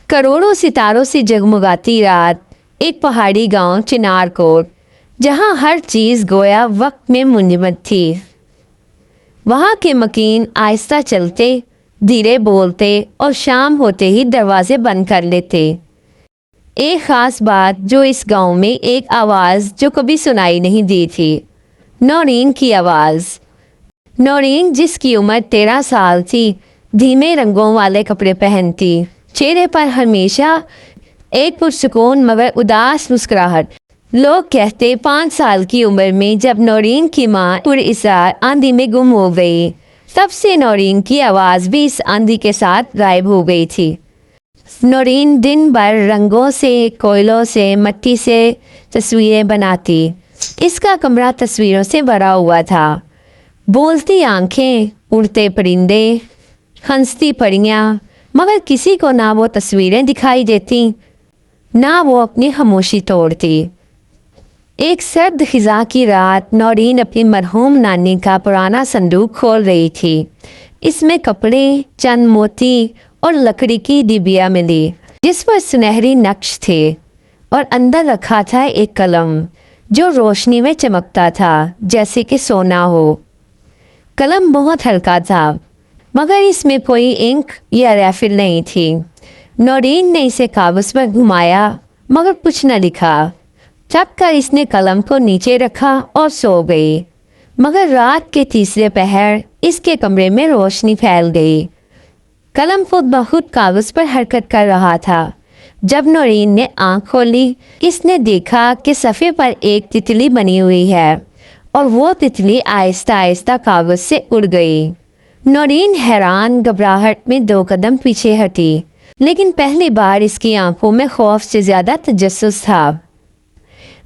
करोड़ों सितारों से जगमगाती रात, एक पहाड़ी गांव चिनारकोट, जहां हर चीज गोया वक्त में मुंजमद थी। वहां के मकीन आहिस्ता चलते, धीरे बोलते और शाम होते ही दरवाजे बंद कर लेते। एक खास बात जो इस गांव में एक आवाज़ जो कभी सुनाई नहीं दी थी, नौरीन की आवाज़। नौरीन, जिसकी उम्र 13 साल थी, धीमे रंगों वाले कपड़े पहनती, चेहरे पर हमेशा एक पुरसुकून मगर उदास मुस्कुराहट। लोग कहते 5 साल की उम्र में जब नौरीन की माँ पुरइसार आंधी में गुम हो गई, तब से नौरीन की आवाज़ भी इस आंधी के साथ गायब हो गई थी। नौरीन दिन भर रंगों से, कोयलों से, मिट्टी से तस्वीरें बनाती। इसका कमरा तस्वीरों से भरा हुआ था। बोलती आंखें, उड़ते परिंदे, हंसती परियां, मगर किसी को ना वो तस्वीरें दिखाई देती, ना वो अपनी खामोशी तोड़ती। एक सर्द खिजा की रात, नौरीन अपनी मरहूम नानी का पुराना संदूक खोल रही थी। इसमें कपड़े, चंद मोती और लकड़ी की डिबिया मिली, जिस पर सुनहरी नक्श थे, और अंदर रखा था एक कलम जो रोशनी में चमकता था जैसे कि सोना हो। कलम बहुत हल्का था, मगर इसमें कोई इंक या रेफिल नहीं थी। नौरीन ने इसे कागज पर घुमाया, मगर कुछ न लिखा। थक कर इसने कलम को नीचे रखा और सो गई। मगर रात के तीसरे पहर इसके कमरे में रोशनी फैल गई। कलम खुद बहुत कागज पर हरकत कर रहा था। जब नौरीन ने आंख खोली, इसने देखा कि सफ़े पर एक तितली बनी हुई है, और वो तितली आहिस्ता आहिस्ता कागज से उड़ गई। नौरीन हैरान घबराहट में 2 कदम पीछे हटी, लेकिन पहली बार इसकी आंखों में खौफ से ज़्यादा तजस्सुस था।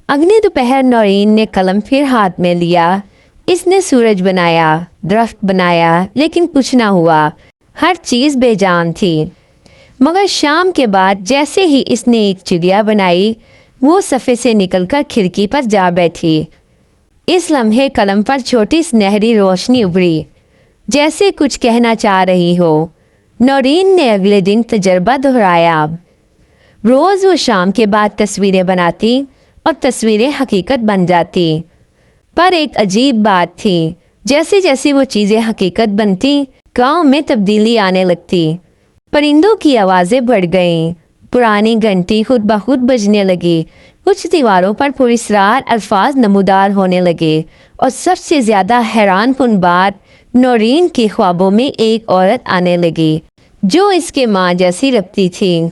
अगले दोपहर नौरीन ने कलम फिर हाथ में लिया। इसने सूरज बनाया, दरख्त बनाया, लेकिन कुछ ना हुआ। हर चीज़ बेजान थी। मगर शाम के बाद जैसे ही इसने एक चिड़िया बनाई, वो सफ़े से निकलकर खिड़की पर जा बैठी। इस लम्हे कलम पर छोटी सुनहरी रोशनी उभरी, जैसे कुछ कहना चाह रही हो। नौरीन ने अगले दिन तजर्बा दोहराया। रोज़ वो शाम के बाद तस्वीरें बनाती और तस्वीरें हकीकत बन जाती। पर एक अजीब बात थी, जैसे जैसे वो चीज़ें हकीकत बनती, गांव में तब्दीली आने लगती। परिंदों की आवाज़ें बढ़ गईं, पुरानी घंटी खुद ब खुद बजने लगी, कुछ दीवारों पर पुरस्रार अल्फाज नमूदार होने लगे, और सबसे ज़्यादा हैरानकुन बात, नौरीन के ख्वाबों में एक औरत आने लगी जो इसके माँ जैसी लगती थी।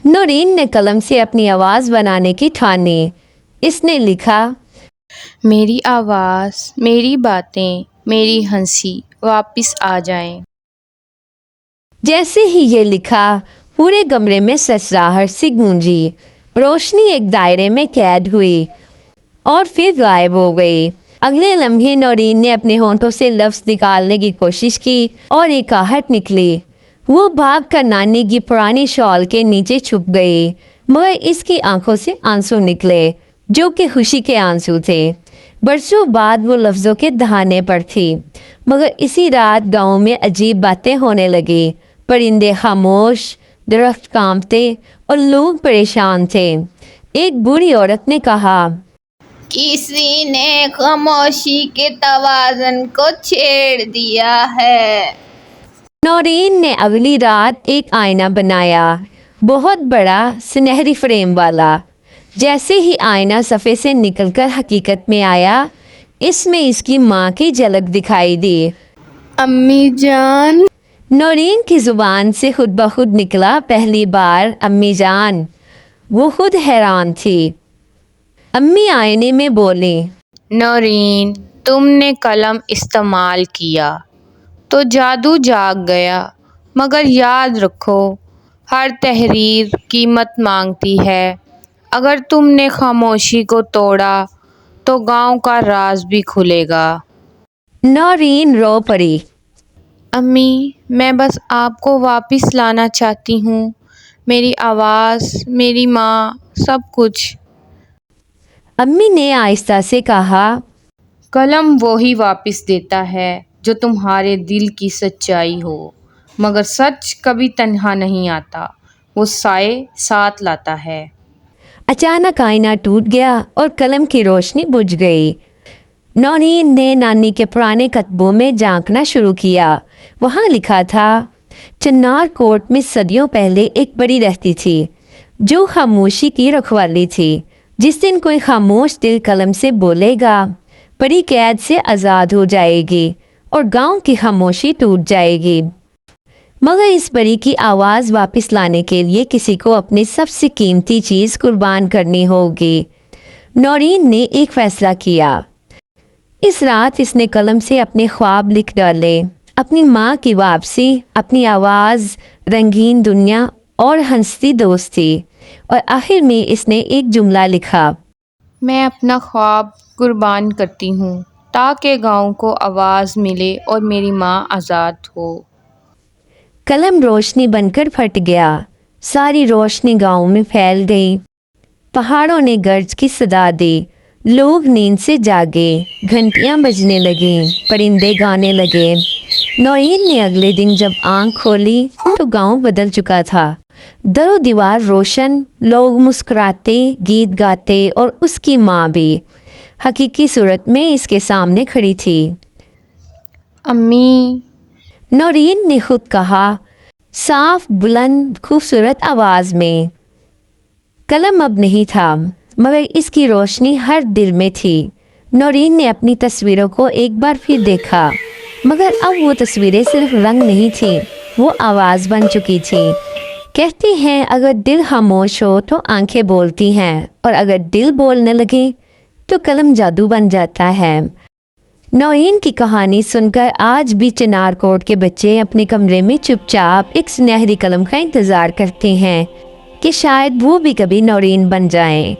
नौरीन ने कलम से अपनी आवाज़ बनाने की ठानी। इसने लिखा, मेरी आवाज़, मेरी बातें, मेरी हंसी वापस आ जाएं। जैसे ही ये लिखा, पूरे कमरे में सरसराहट सी गूंजी। रोशनी एक दायरे में कैद हुई और फिर गायब हो गई। अगले लम्हे नौरीन ने अपने होंठों से लफ्ज़ निकालने की कोशिश की और एक आहट निकली। वो भागकर नानी की पुरानी शॉल के नीचे छुप गई, मगर इसकी आंखों से आंसू निकले, जो कि खुशी के आंसू थे। बरसों बाद वो लफ्ज़ों के दहाने पर थी। मगर इसी रात गांव में अजीब बातें होने लगी। परिंदे खामोश, दरख्त कांपते और लोग परेशान थे। एक बूढ़ी औरत ने कहा, किसी ने खामोशी के तवाज़ुन को छेड़ दिया है। नौरीन ने अगली रात एक आईना बनाया, बहुत बड़ा, सुनहरी फ्रेम वाला। जैसे ही आईना सफ़े से निकलकर हकीकत में आया, इसमें इसकी माँ की झलक दिखाई दी। अम्मी जान। नौरीन की ज़ुबान से खुद ब खुद निकला पहली बार, अम्मी जान। वो खुद हैरान थी। अम्मी आईने में बोली, नौरीन, तुमने कलम इस्तेमाल किया तो जादू जाग गया, मगर याद रखो, हर तहरीर कीमत मांगती है। अगर तुमने खामोशी को तोड़ा तो गांव का राज भी खुलेगा। नौरीन रो पड़ी। अम्मी, मैं बस आपको वापस लाना चाहती हूँ, मेरी आवाज़, मेरी माँ, सब कुछ। अम्मी ने आहिस्ता से कहा, कलम वो ही वापस देता है जो तुम्हारे दिल की सच्चाई हो, मगर सच कभी तन्हा नहीं आता। वो साए साथ लाता है। अचानक आईना टूट गया और कलम की रोशनी बुझ गई। नौरीन ने नानी के पुराने कतबों में झांकना शुरू किया। वहाँ लिखा था, चिन्नार कोट में सदियों पहले एक बड़ी रहती थी जो खामोशी की रखवाली थी। जिस दिन कोई खामोश दिल कलम से बोलेगा, बड़ी कैद से आज़ाद हो जाएगी और गांव की खामोशी टूट जाएगी। मगर इस परी की आवाज़ वापस लाने के लिए किसी को अपनी सबसे कीमती चीज़ कुर्बान करनी होगी। नौरीन ने एक फ़ैसला किया। इस रात इसने कलम से अपने ख्वाब लिख डाले, अपनी माँ की वापसी, अपनी आवाज़, रंगीन दुनिया और हंसती दोस्ती। और आखिर में इसने एक जुमला लिखा, मैं अपना ख्वाब कुर्बान करती हूँ ताकि गांव को आवाज़ मिले और मेरी माँ आज़ाद हो। कलम रोशनी बनकर फट गया। सारी रोशनी गांव में फैल गई। पहाड़ों ने गर्ज की सदा दी। लोग नींद से जागे, घंटियां बजने लगीं, परिंदे गाने लगे। नौरीन ने अगले दिन जब आंख खोली तो गांव बदल चुका था। दरो दीवार रोशन, लोग मुस्कुराते, गीत गाते और उसकी माँ भी हकीकी सूरत में इसके सामने खड़ी थी। अम्मी, नौरीन ने खुद कहा, साफ, बुलंद, खूबसूरत आवाज़ में। कलम अब नहीं था, मगर इसकी रोशनी हर दिल में थी। नौरीन ने अपनी तस्वीरों को एक बार फिर देखा, मगर अब वो तस्वीरें सिर्फ रंग नहीं थी, वो आवाज़ बन चुकी थी। कहते हैं अगर दिल खामोश हो तो आंखें बोलती हैं, और अगर दिल बोलने लगे तो कलम जादू बन जाता है। नौरीन की कहानी सुनकर आज भी चिनार कोट के बच्चे अपने कमरे में चुपचाप एक सुनहरी कलम का इंतज़ार करते हैं कि शायद वो भी कभी नौरीन बन जाएं।